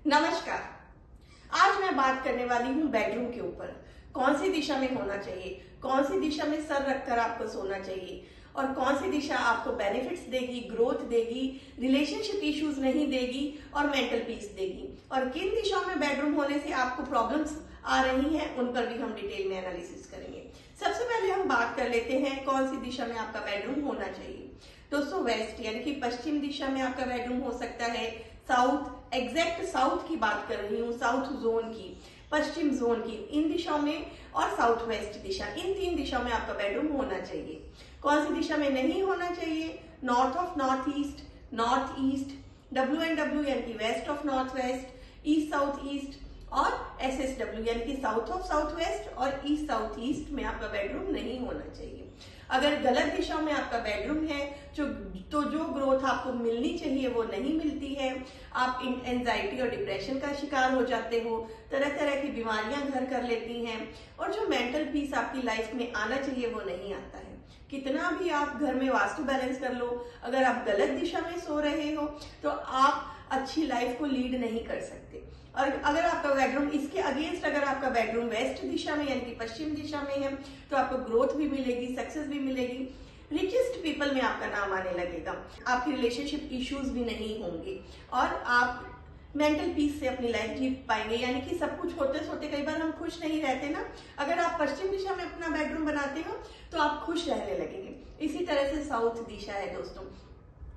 नमस्कार। आज मैं बात करने वाली हूँ बेडरूम के ऊपर। कौन सी दिशा में होना चाहिए, कौन सी दिशा में सर रखकर आपको सोना चाहिए और कौन सी दिशा आपको बेनिफिट्स देगी, ग्रोथ देगी, रिलेशनशिप इश्यूज नहीं देगी और मेंटल पीस देगी, और किन दिशाओं में बेडरूम होने से आपको प्रॉब्लम्स आ रही हैं, उन पर भी हम डिटेल में एनालिसिस करेंगे। सबसे पहले हम बात कर लेते हैं कौन सी दिशा में आपका बेडरूम होना चाहिए। दोस्तों, वेस्ट यानी कि पश्चिम दिशा में आपका बेडरूम हो सकता है, साउथ, एग्जैक्ट साउथ की बात कर रही हूँ, साउथ जोन की, पश्चिम जोन की, इन दिशाओं में, और साउथ वेस्ट दिशा, इन तीन दिशाओं में आपका बेडरूम होना चाहिए। कौन सी दिशा में नहीं होना चाहिए? North of north east, north east, WNW यानी कि west of north west, east south east, और SSW यानी कि साउथ ऑफ साउथ वेस्ट और ईस्ट साउथ ईस्ट में आपका बेडरूम नहीं होना चाहिए। अगर गलत दिशा में आपका बेडरूम है तो जो ग्रोथ आपको मिलनी चाहिए वो नहीं मिलती है, आप एंजाइटी और डिप्रेशन का शिकार हो जाते हो, तरह तरह की बीमारियां घर कर लेती हैं, और जो मेंटल पीस आपकी लाइफ में आना चाहिए वो नहीं आता है। कितना भी आप घर में वास्तु बैलेंस कर लो, अगर आप गलत दिशा में सो रहे हो तो आप अच्छी लाइफ को लीड नहीं कर सकते। और अगर आपका बेडरूम इसके अगेंस्ट, अगर आपका बेडरूम वेस्ट दिशा में यानी कि पश्चिम दिशा में है, तो आपको ग्रोथ भी मिलेगी, सक्सेस भी मिलेगी, रिचेस्ट पीपल में आपका नाम आने लगेगा, आपके रिलेशनशिप इश्यूज भी नहीं होंगे, और आप मेंटल पीस से अपनी लाइफ जी पाएंगे। यानी कि सब कुछ होते सोते कई बार हम खुश नहीं रहते ना, अगर आप पश्चिम दिशा में अपना बेडरूम बनाते हो तो आप खुश रहने लगेंगे। इसी तरह से साउथ दिशा है दोस्तों,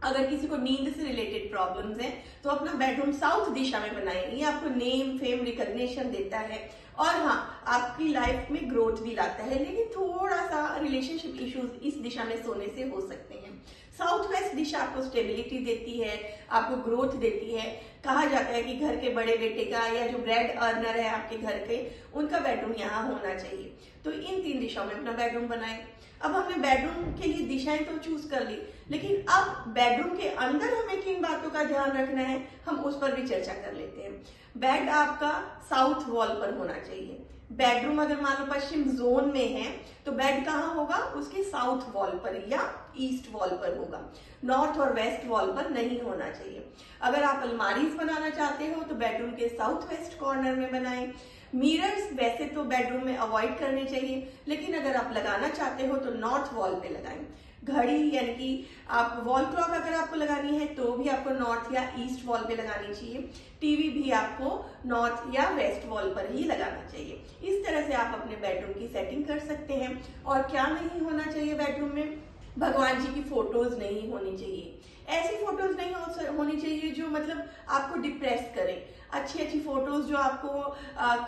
अगर किसी को नींद से रिलेटेड प्रॉब्लम्स हैं तो अपना बेडरूम साउथ दिशा में बनाएं। ये आपको नेम, फेम, रिकॉग्निशन देता है, और हाँ, आपकी लाइफ में ग्रोथ भी लाता है, लेकिन थोड़ा सा रिलेशनशिप इश्यूज इस दिशा में सोने से हो सकते हैं। साउथ वेस्ट दिशा आपको स्टेबिलिटी देती है, आपको ग्रोथ देती है। कहा जाता है कि घर के बड़े बेटे का या जो ब्रेड अर्नर है आपके घर के, उनका बेडरूम यहाँ होना चाहिए। तो इन तीन दिशाओं में अपना बेडरूम बनाएं। अब हमने बेडरूम के लिए दिशाएं तो चूज कर ली, लेकिन अब बेडरूम के अंदर हमें किन बातों का ध्यान रखना है, हम उस पर भी चर्चा कर लेते हैं। बेड आपका साउथ वॉल पर होना चाहिए। बेडरूम अगर मान लो पश्चिम जोन में है तो बेड कहाँ होगा? उसके साउथ वॉल पर या ईस्ट वॉल पर होगा, नॉर्थ और वेस्ट वॉल पर नहीं होना चाहिए। अगर आप अलमारीज बनाना चाहते हो तो बेडरूम के साउथ वेस्ट कॉर्नर में बनाएं। मिरर्स वैसे तो बेडरूम में अवॉइड करने चाहिए, लेकिन अगर आप लगाना चाहते हो तो नॉर्थ वॉल पे लगाएं। घड़ी यानी कि आप वॉल क्लॉक अगर आपको लगानी है तो भी आपको नॉर्थ या ईस्ट वॉल पे लगानी चाहिए। टीवी भी आपको नॉर्थ या वेस्ट वॉल पर ही लगाना चाहिए। इस तरह से आप अपने बेडरूम की सेटिंग कर सकते हैं। और क्या नहीं होना चाहिए बेडरूम में? भगवान जी की फोटोज नहीं होनी चाहिए। ऐसी फोटोज नहीं होनी चाहिए जो मतलब आपको डिप्रेस करें। अच्छी अच्छी फोटोज जो आपको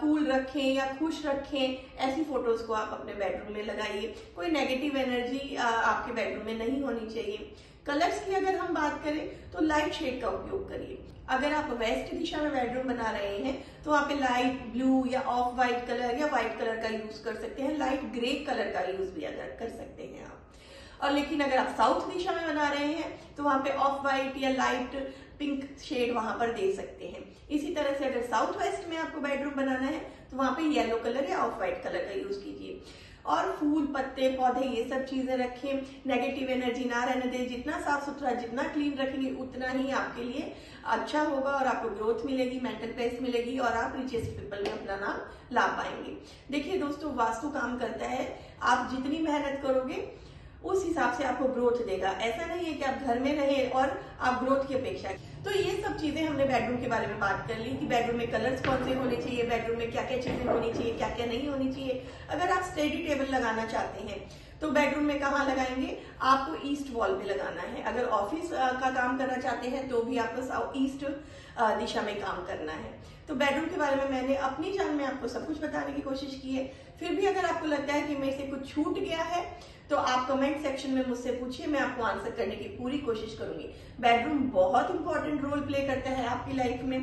कूल रखें या खुश रखें, ऐसी फोटोज को आप अपने बेडरूम में लगाइए। कोई नेगेटिव एनर्जी आपके बेडरूम में नहीं होनी चाहिए। कलर्स की अगर हम बात करें तो लाइट शेड का उपयोग करिए। अगर आप वेस्ट दिशा में बेडरूम बना रहे हैं तो वहां पे लाइट ब्लू या ऑफ व्हाइट कलर या व्हाइट कलर का यूज कर सकते हैं, लाइट ग्रे कलर का यूज भी अगर कर सकते हैं आप। और लेकिन अगर आप साउथ दिशा में बना रहे हैं तो वहां पे ऑफ व्हाइट या लाइट पिंक शेड वहां पर दे सकते हैं। इसी तरह से अगर साउथ वेस्ट में आपको बेडरूम बनाना है तो वहां पे येलो कलर या ऑफ व्हाइट कलर का यूज कीजिए। और फूल, पत्ते, पौधे, ये सब चीजें रखें। नेगेटिव एनर्जी ना रहने दें। जितना साफ सुथरा, जितना क्लीन रखेंगे उतना ही आपके लिए अच्छा होगा, और आपको ग्रोथ मिलेगी, मेंटल पीस मिलेगी, और आप रिचेस्ट पीपल में अपना नाम ला पाएंगे। देखिए दोस्तों, वास्तु काम करता है, आप जितनी मेहनत करोगे उस हिसाब से आपको ग्रोथ देगा। ऐसा नहीं है कि आप घर में रहे और आप ग्रोथ की अपेक्षा। तो ये सब चीजें हमने बेडरूम के बारे में बात कर ली कि बेडरूम में कलर्स कौन से होने चाहिए, बेडरूम में क्या क्या चीजें होनी चाहिए, क्या क्या नहीं होनी चाहिए। अगर आप स्टडी टेबल लगाना चाहते हैं तो बेडरूम में कहाँ लगाएंगे? आपको ईस्ट वॉल पे लगाना है। अगर ऑफिस का काम करना चाहते हैं तो भी आपको ईस्ट दिशा में काम करना है। तो बेडरूम के बारे में मैंने अपनी जान में आपको सब कुछ बताने की कोशिश की है। फिर भी अगर आपको लगता है कि मेरे से कुछ छूट गया है तो आप कमेंट सेक्शन में मुझसे पूछिए, मैं आपको आंसर करने की पूरी कोशिश करूंगी। बेडरूम बहुत इंपॉर्टेंट रोल प्ले करता है आपकी लाइफ में।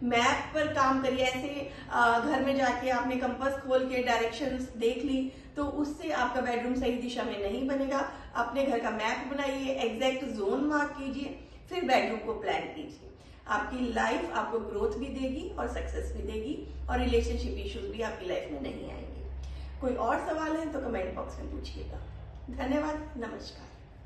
मैप पर काम करिए। ऐसे घर में जाके आपने कंपास खोल के डायरेक्शंस देख ली तो उससे आपका बेडरूम सही दिशा में नहीं बनेगा। अपने घर का मैप बनाइए, एग्जैक्ट जोन मार्क कीजिए, फिर बेडरूम को प्लान कीजिए। आपकी लाइफ आपको ग्रोथ भी देगी और सक्सेस भी देगी, और रिलेशनशिप इश्यूज भी आपकी लाइफ में नहीं आएंगे। कोई और सवाल है तो कमेंट बॉक्स में पूछिएगा। धन्यवाद, नमस्कार।